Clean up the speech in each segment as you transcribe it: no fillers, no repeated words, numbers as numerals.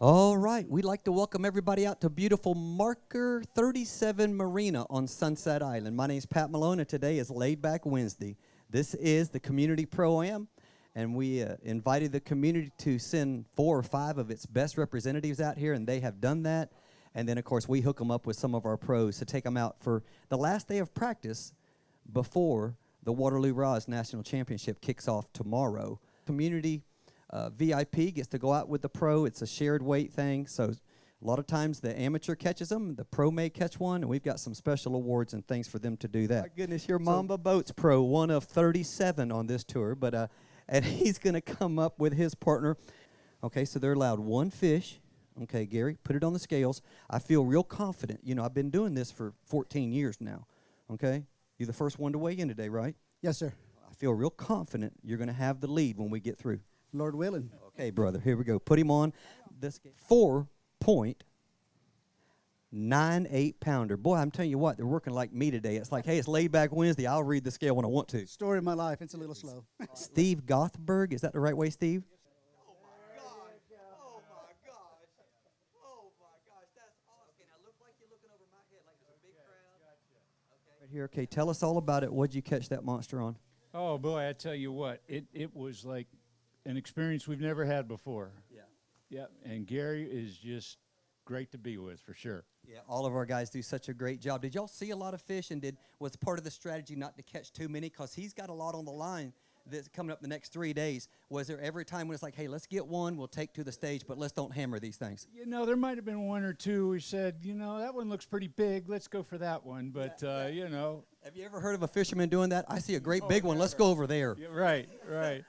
All right, we'd like to welcome everybody out to beautiful Marker 37 Marina on Sunset Island. My name is Pat Malone, and today is Laid Back Wednesday. This is the Community Pro-Am, and we invited the community to send 4 or 5 of its best representatives out here, and they have done that. And then, of course, we hook them up with some of our pros to take them out for the last day of practice before the Waterloo Rods National Championship kicks off tomorrow. Community VIP gets to go out with the pro. It's a shared weight thing, so a lot of times the amateur catches them, the pro may catch one, and we've got some special awards and things for them to do that. My goodness, your Mamba Boats pro, one of 37 on this tour, but and he's going to come up with his partner. Okay, so they're allowed 1 fish. Okay, Gary, put it on the scales. I feel real confident. You know, I've been doing this for 14 years now. Okay, you're the first one to weigh in today, right? Yes, sir. I feel real confident you're going to have the lead when we get through. Lord willing. Okay, brother, here we go. Put him on this 4.98 pounder. Boy, I'm telling you what, they're working like me today. It's like, hey, it's laid back Wednesday. I'll read the scale when I want to. Story of my life. It's a little slow. Steve Gothberg, is that the right way, Steve? Oh my gosh, that's awesome. I look like you're looking over my head like there's a big crowd. Okay. Right here, okay, tell us all about it. What'd you catch that monster on? Oh, boy, I tell you what, it was like an experience we've never had before. Yeah. Yeah, and Gary is just great to be with, for sure. Yeah, all of our guys do such a great job. Did y'all see a lot of fish, and was part of the strategy not to catch too many? Because he's got a lot on the line that's coming up the next 3 days. Was there every time when it's like, hey, let's get one, we'll take to the stage, but let's don't hammer these things? You know, there might have been 1 or 2 who said, you know, that one looks pretty big, let's go for that one. But, you know. Have you ever heard of a fisherman doing that? I see a great big one, let's go over there. Yeah, right, right.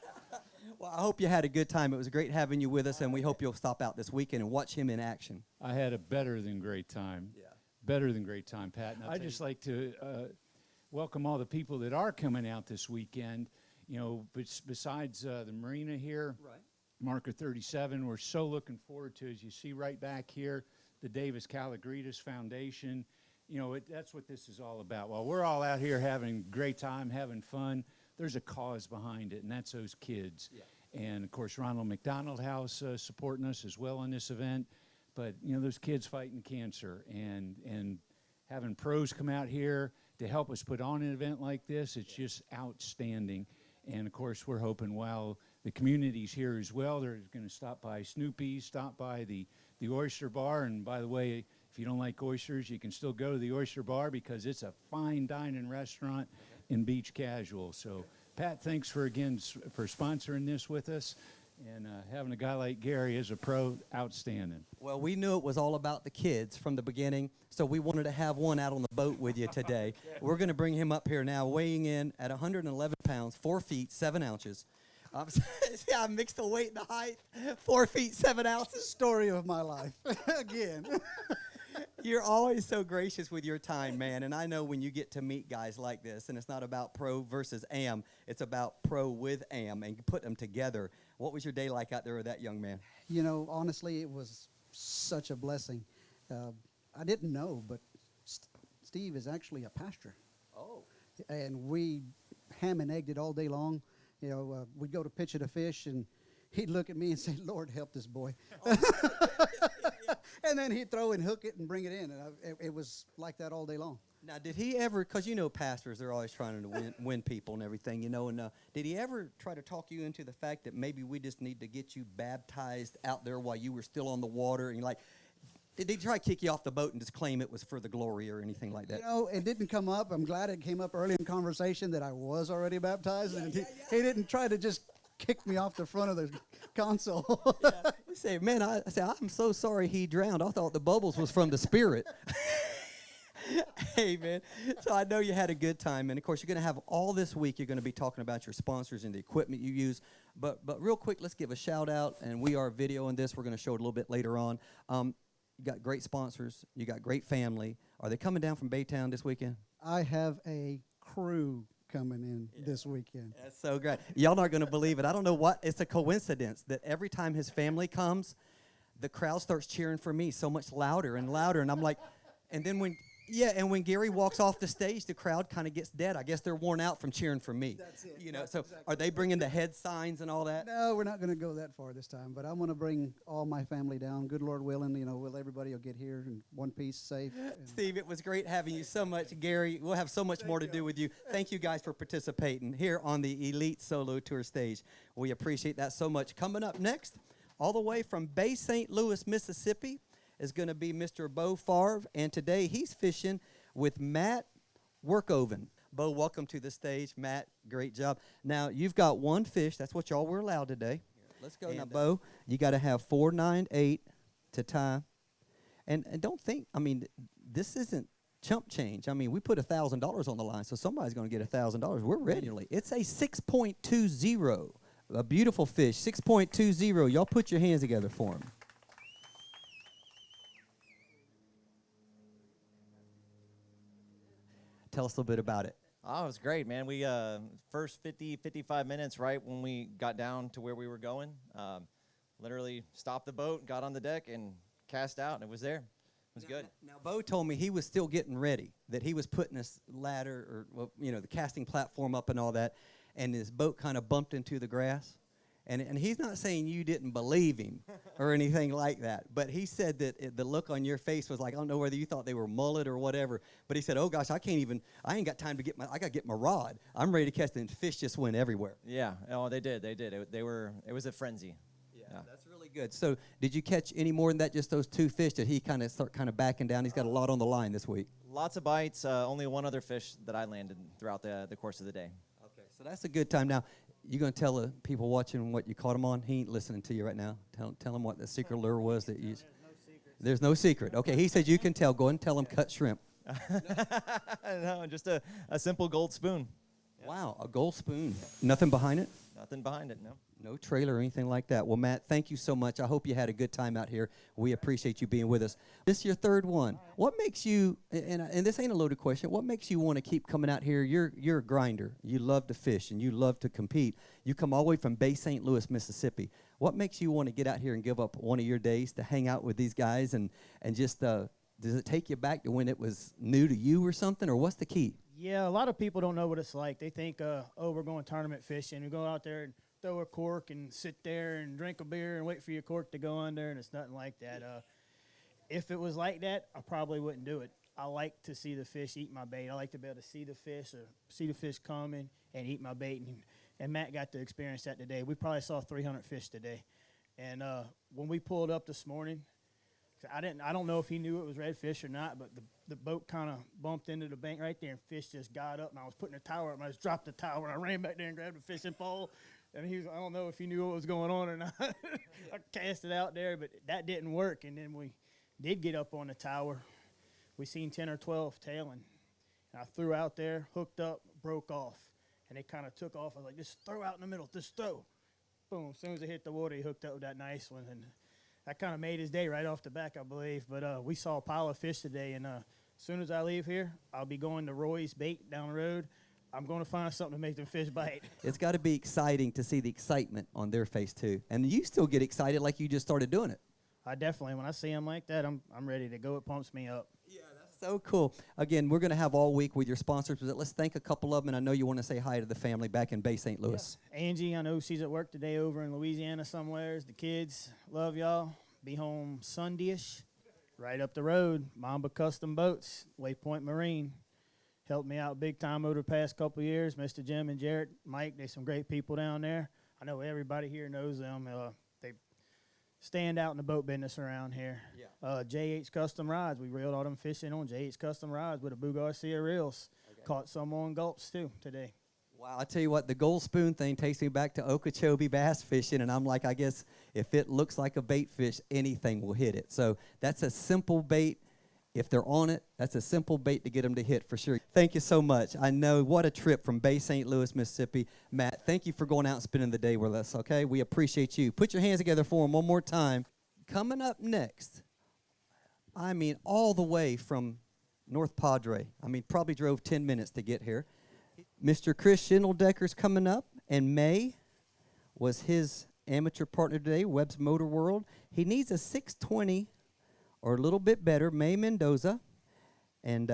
Well, I hope you had a good time. It was great having you with us, and we hope you'll stop out this weekend and watch him in action. I had a better than great time. Yeah. Better than great time, Pat. And I'd just like to welcome all the people that are coming out this weekend. You know, besides the Marina here, Right. Marker 37, we're so looking forward to, as you see right back here, the Davis Calagritas Foundation. You know, that's what this is all about. While we're all out here having a great time, having fun, there's a cause behind it, and that's those kids. Yeah. And, of course, Ronald McDonald House supporting us as well on this event. But, you know, those kids fighting cancer and having pros come out here to help us put on an event like this, it's just outstanding. And, of course, we're hoping while the community's here as well, they're going to stop by Snoopy's, stop by the Oyster Bar. And, by the way, if you don't like oysters, you can still go to the Oyster Bar because it's a fine dining restaurant in Beach Casual. So, Pat, thanks for sponsoring this with us. And having a guy like Gary as a pro, outstanding. Well, we knew it was all about the kids from the beginning, so we wanted to have one out on the boat with you today. We're going to bring him up here now, weighing in at 111 pounds, 4 feet, 7 ounces. See, I mixed the weight and the height, 4 feet, 7 ounces. Story of my life. Again. You're always so gracious with your time, man, and I know when you get to meet guys like this, and it's not about pro versus am, it's about pro with am, and you put them together. What was your day like out there with that young man? You know, honestly, it was such a blessing. I didn't know, but Steve is actually a pastor. Oh. And we ham and egged it all day long. You know, we'd go to pitch at a fish, and he'd look at me and say, Lord, help this boy. Oh. And then he'd throw and hook it and bring it in. And it was like that all day long. Now, did he ever, because you know pastors, they're always trying to win people and everything, you know, and did he ever try to talk you into the fact that maybe we just need to get you baptized out there while you were still on the water? And like, did he try to kick you off the boat and just claim it was for the glory or anything like that? You know, it didn't come up. I'm glad it came up early in conversation that I was already baptized. And he didn't try to just kick me off the front of the console. Yeah. We say, man, I'm so sorry he drowned. I thought the bubbles was from the Spirit. Hey, man. So I know you had a good time. And, of course, you're going to have all this week, you're going to be talking about your sponsors and the equipment you use. But real quick, let's give a shout-out. And we are videoing this. We're going to show it a little bit later on. You got great sponsors. You got great family. Are they coming down from Baytown this weekend? I have a crew coming in this weekend. That's so great. Y'all not going to believe it. I don't know what. It's a coincidence that every time his family comes, the crowd starts cheering for me so much louder and louder. And I'm like, and then when Yeah, and when Gary walks off the stage, the crowd kind of gets dead. I guess they're worn out from cheering for me. That's it. You know, That's so exactly are they bringing the head signs and all that? No, we're not going to go that far this time, but I'm going to bring all my family down. Good Lord willing, everybody will get here in one piece, safe. And Steve, it was great having you so much. Gary, we'll have so much more to do with you. Thank you guys for participating here on the Elite Solo Tour stage. We appreciate that so much. Coming up next, all the way from Bay St. Louis, Mississippi, is going to be Mr. Bo Favre, and today he's fishing with Matt Workoven. Bo, welcome to the stage. Matt, great job. Now, you've got one fish. That's what y'all were allowed today. Let's go. Now, Bo, you got to have 498 to tie. And don't think, I mean, this isn't chump change. I mean, we put $1,000 on the line, so somebody's going to get $1,000. We're ready. It's a 6.20, a beautiful fish, 6.20. Y'all put your hands together for him. Tell us a little bit about it. Oh, it was great, man. We first 50, 55 minutes, right when we got down to where we were going, literally stopped the boat, got on the deck, and cast out, and it was there. It was good. Now, Bo told me he was still getting ready, that he was putting this ladder or, well, the casting platform up and all that, and his boat kind of bumped into the grass. And he's not saying you didn't believe him or anything like that, but he said that the look on your face was like, I don't know whether you thought they were mullet or whatever, but he said, oh gosh, I ain't got time to I got to get my rod. I'm ready to catch them. Fish just went everywhere. Yeah. Oh, they did. It was a frenzy. Yeah, that's really good. So did you catch any more than that, just those two fish? Did he kind of start backing down? He's got a lot on the line this week. Lots of bites, only one other fish that I landed throughout the course of the day. Okay, so that's a good time. Now, you going to tell the people watching what you caught him on? He ain't listening to you right now. Tell him what the secret lure was that you used. There's no secret. Okay, he said you can tell. Go ahead and tell him cut shrimp. No, just a simple gold spoon. Wow, a gold spoon. Nothing behind it? Nothing behind it, no. No trailer or anything like that. Well, Matt, thank you so much. I hope you had a good time out here. We appreciate you being with us. This is your third one. What makes you, and this ain't a loaded question, what makes you want to keep coming out here? You're a grinder. You love to fish, and you love to compete. You come all the way from Bay St. Louis, Mississippi. What makes you want to get out here and give up one of your days to hang out with these guys and just, does it take you back to when it was new to you or something, or what's the key? Yeah, a lot of people don't know what it's like. They think, we're going tournament fishing. We go out there and throw a cork and sit there and drink a beer and wait for your cork to go under, and it's nothing like that. If it was like that, I probably wouldn't do it. I like to see the fish eat my bait. I like to be able to see the fish or see the fish coming and eat my bait. And Matt got to experience that today. We probably saw 300 fish today. And when we pulled up this morning, I don't know if he knew it was redfish or not, but the boat kind of bumped into the bank right there, and fish just got up, and I was putting the tower up, and I just dropped the tower, and I ran back there and grabbed the fishing pole, and I don't know if he knew what was going on or not. I cast it out there, but that didn't work, and then we did get up on the tower. We seen 10 or 12 tailing, and I threw out there, hooked up, broke off, and it kind of took off. I was like, just throw out in the middle, just throw. Boom, as soon as it hit the water, he hooked up with that nice one, and that kind of made his day right off the back, I believe. But we saw a pile of fish today, and as soon as I leave here, I'll be going to Roy's Bait down the road. I'm going to find something to make them fish bite. It's got to be exciting to see the excitement on their face, too. And you still get excited like you just started doing it. I definitely, when I see them like that, I'm ready to go. It pumps me up. Yeah, that's so cool. Again, we're going to have all week with your sponsors, but let's thank a couple of them, and I know you want to say hi to the family back in Bay St. Louis. Yeah. Angie, I know she's at work today over in Louisiana somewheres. The kids, love y'all. Be home Sunday-ish, right up the road. Mamba Custom Boats, Waypoint Marine. Helped me out big time over the past couple of years. Mr. Jim and Jarrett, Mike, they're some great people down there. I know everybody here knows them. They stand out in the boat business around here. Yeah. JH Custom Rods, we reeled all them fish in on JH Custom Rods with a Boo Garcia reels. Okay. Caught some on gulps too today. Wow, I tell you what, the gold spoon thing takes me back to Okeechobee bass fishing, and I'm like, I guess if it looks like a bait fish, anything will hit it. So that's a simple bait. If they're on it, that's a simple bait to get them to hit for sure. Thank you so much. I know what a trip from Bay St. Louis, Mississippi. Matt, thank you for going out and spending the day with us, okay? We appreciate you. Put your hands together for him one more time. Coming up next, I mean, all the way from North Padre. I mean, probably drove 10 minutes to get here. Mr. Chris Schindeldecker's coming up, and May was his amateur partner today, Webb's Motor World. He needs a 620 or a little bit better, May Mendoza. and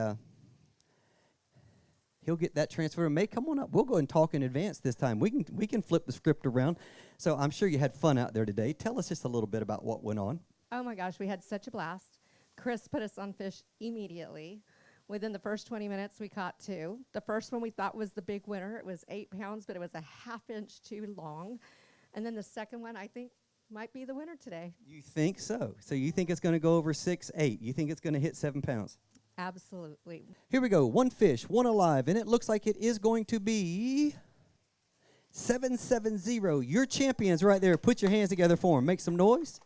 he'll get that transfer. May, come on up. We'll go and talk in advance this time. We can flip the script around. So I'm sure you had fun out there today. Tell us just a little bit about what went on. Oh my gosh, we had such a blast. Chris put us on fish immediately. Within the first 20 minutes, we caught 2. The first one we thought was the big winner. It was 8 pounds, but it was a ½ inch too long. And then the second one, I think, might be the winner today. You think so? So you think it's going to go over 6, 8? You think it's going to hit 7 pounds? Absolutely. Here we go. 1 fish, 1 alive, and it looks like it is going to be 770. Your champions right there. Put your hands together for them. Make some noise.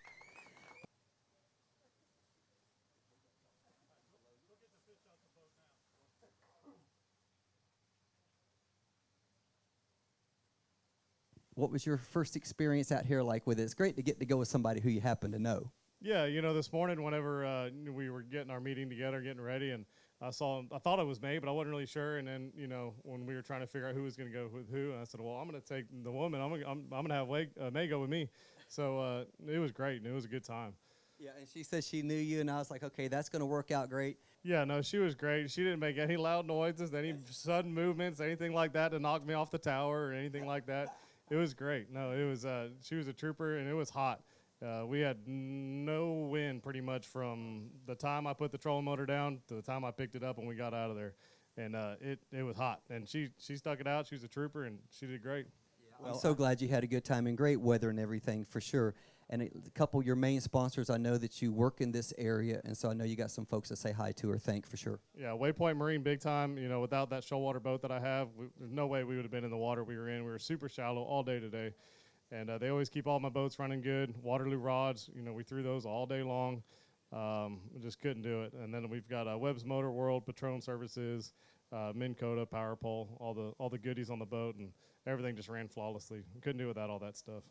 What was your first experience out here like with it? It's great to get to go with somebody who you happen to know. Yeah, this morning whenever we were getting our meeting together, getting ready, and I thought it was May, but I wasn't really sure. And then, when we were trying to figure out who was going to go with who, and I said, well, I'm going to take the woman. I'm going to have May go with me. So it was great, and it was a good time. Yeah, and she said she knew you, and I was like, okay, that's going to work out great. Yeah, no, she was great. She didn't make any loud noises, any sudden movements, anything like that to knock me off the tower or anything like that. It was great. No, it was. She was a trooper, and it was hot. We had no wind pretty much from the time I put the trolling motor down to the time I picked it up and we got out of there. And it was hot. And she stuck it out. She was a trooper, and she did great. Well, I'm so glad you had a good time and great weather and everything for sure. And a couple of your main sponsors, I know that you work in this area, and so I know you got some folks to say hi to or thank for sure. Yeah, Waypoint Marine, big time. Without that shoalwater boat that I have, there's no way we would have been in the water we were in. We were super shallow all day today. And they always keep all my boats running good. Waterloo rods, we threw those all day long. We just couldn't do it. And then we've got Webb's Motor World, Patron Services, Minn Kota, Power Pole, all the goodies on the boat, and everything just ran flawlessly. Couldn't do without all that stuff.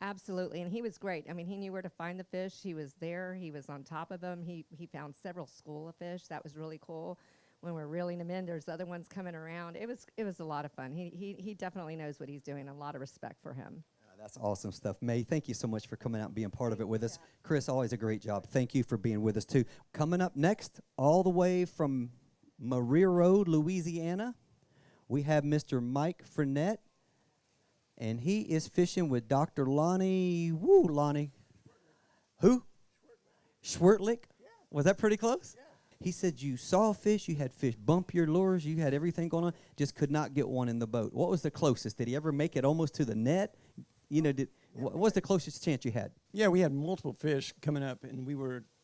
Absolutely, and he was great. I mean, he knew where to find the fish. He was there. He was on top of them. He found several school of fish. That was really cool. When we're reeling them in, there's other ones coming around. It was a lot of fun. He definitely knows what he's doing. A lot of respect for him. That's awesome stuff. May, thank you so much for coming out and being part of it with us. Chris, always a great job. Thank you for being with us, too. Coming up next, all the way from Maria Road, Louisiana, we have Mr. Mike Frenette, and he is fishing with Dr. Lonnie. Woo, Lonnie. Who? Schwertlick. Was that pretty close? He said you saw fish, you had fish bump your lures, you had everything going on, just could not get one in the boat. What was the closest? Did he ever make it almost to the net? What was the closest chance you had? Yeah, we had multiple fish coming up, and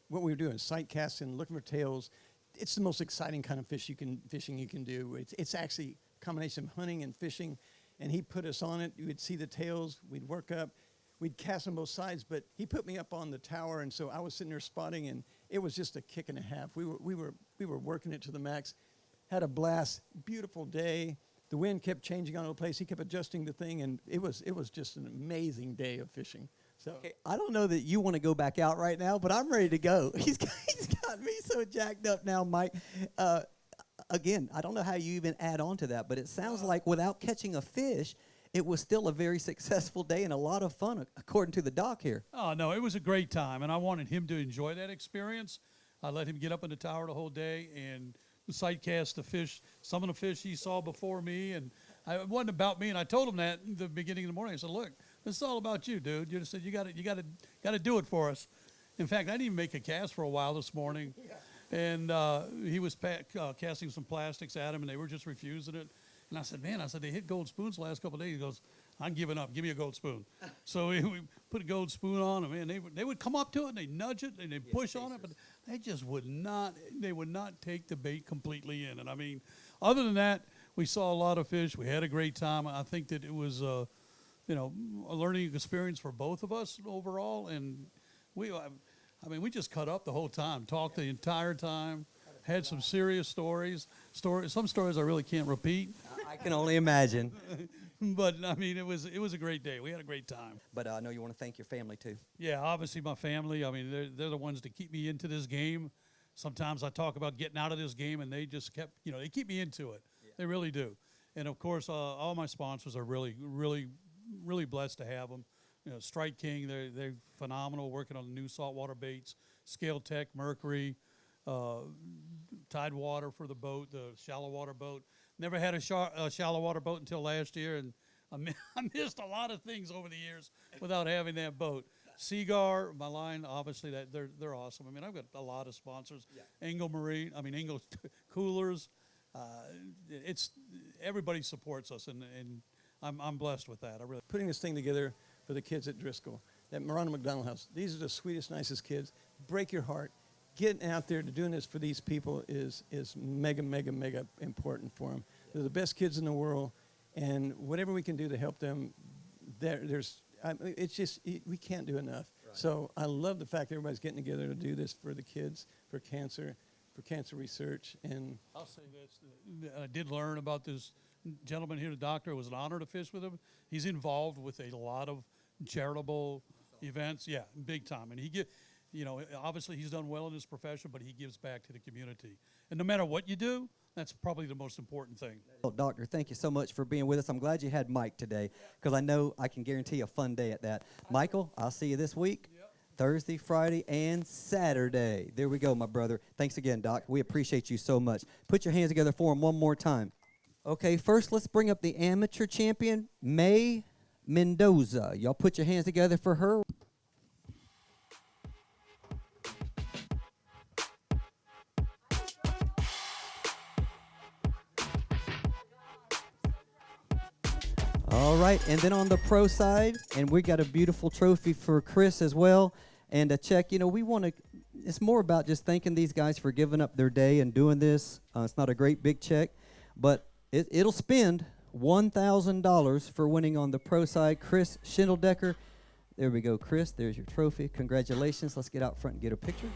what we were doing, sight casting, looking for tails. It's the most exciting kind of fishing you can do. It's actually a combination of hunting and fishing, and he put us on it. We'd see the tails, we'd work up, we'd cast on both sides, but he put me up on the tower, and so I was sitting there spotting, and it was just a kick and a half. We were working it to the max, had a blast, beautiful day. The wind kept changing on the place. He kept adjusting the thing, and it was just an amazing day of fishing. So Okay, I don't know that you want to go back out right now, but I'm ready to go. He's got me so jacked up now, Mike. Again, I don't know how you even add on to that, but it sounds like without catching a fish, it was still a very successful day and a lot of fun, according to the doc here. Oh, no, it was a great time, and I wanted him to enjoy that experience. I let him get up in the tower the whole day and sight cast the fish, some of the fish he saw before me, and it wasn't about me. And I told him that in the beginning of the morning. I said, "Look, this is all about you, dude. You just said you got to do it for us." In fact, I didn't even make a cast for a while this morning, and he was casting some plastics at him, and they were just refusing it. And I said, "Man," they hit gold spoons the last couple of days. He goes, "I'm giving up. Give me a gold spoon." So we put a gold spoon on them, and they would come up to it, and they nudge it, and they push on it, but they just would not take the bait completely in. And I mean, other than that, we saw a lot of fish. We had a great time. I think that it was, a learning experience for both of us overall. And we just cut up the whole time, talked the entire time, had some serious stories. Some stories I really can't repeat. I can only imagine. But I mean, it was a great day. We had a great time. But I know you want to thank your family too. Yeah, obviously my family. I mean, they're the ones that keep me into this game. Sometimes I talk about getting out of this game, and they just kept, they keep me into it. Yeah. They really do. And of course, all my sponsors are really, really, really blessed to have them. Strike King, they're phenomenal, working on the new saltwater baits. Scale Tech, Mercury, tide water for the boat, the shallow water boat. Never had a shallow water boat until last year, and I missed a lot of things over the years without having that boat. Seagar, my line, obviously that they're awesome. I mean, I've got a lot of sponsors. Engel Marine, Engel Coolers. It's everybody supports us, and I'm blessed with that. I really. Putting this thing together for the kids at Driscoll, at Marina McDonald House. These are the sweetest, nicest kids. Break your heart. Getting out there to doing this for these people is mega, mega, mega important for them. They're the best kids in the world, and whatever we can do to help them, it's just we can't do enough. Right. So I love the fact that everybody's getting together to do this for the kids, for cancer research, and I'll say this: I did learn about this gentleman here, the doctor. It was an honor to fish with him. He's involved with a lot of charitable events, big time, and obviously he's done well in his profession, but he gives back to the community. And no matter what you do, that's probably the most important thing. Well, Doctor, thank you so much for being with us. I'm glad you had Mike today, because I know I can guarantee a fun day at that. Michael, I'll see you this week, Thursday, Friday, and Saturday. There we go, my brother. Thanks again, Doc. We appreciate you so much. Put your hands together for him one more time. Okay, first let's bring up the amateur champion, May Mendoza. Y'all put your hands together for her. All right, and then on the pro side, and we got a beautiful trophy for Chris as well, and a check. We want to, it's more about just thanking these guys for giving up their day and doing this. It's not a great big check, but it'll spend $1,000 for winning on the pro side. Chris Schindeldecker. There we go, Chris. There's your trophy. Congratulations. Let's get out front and get a picture.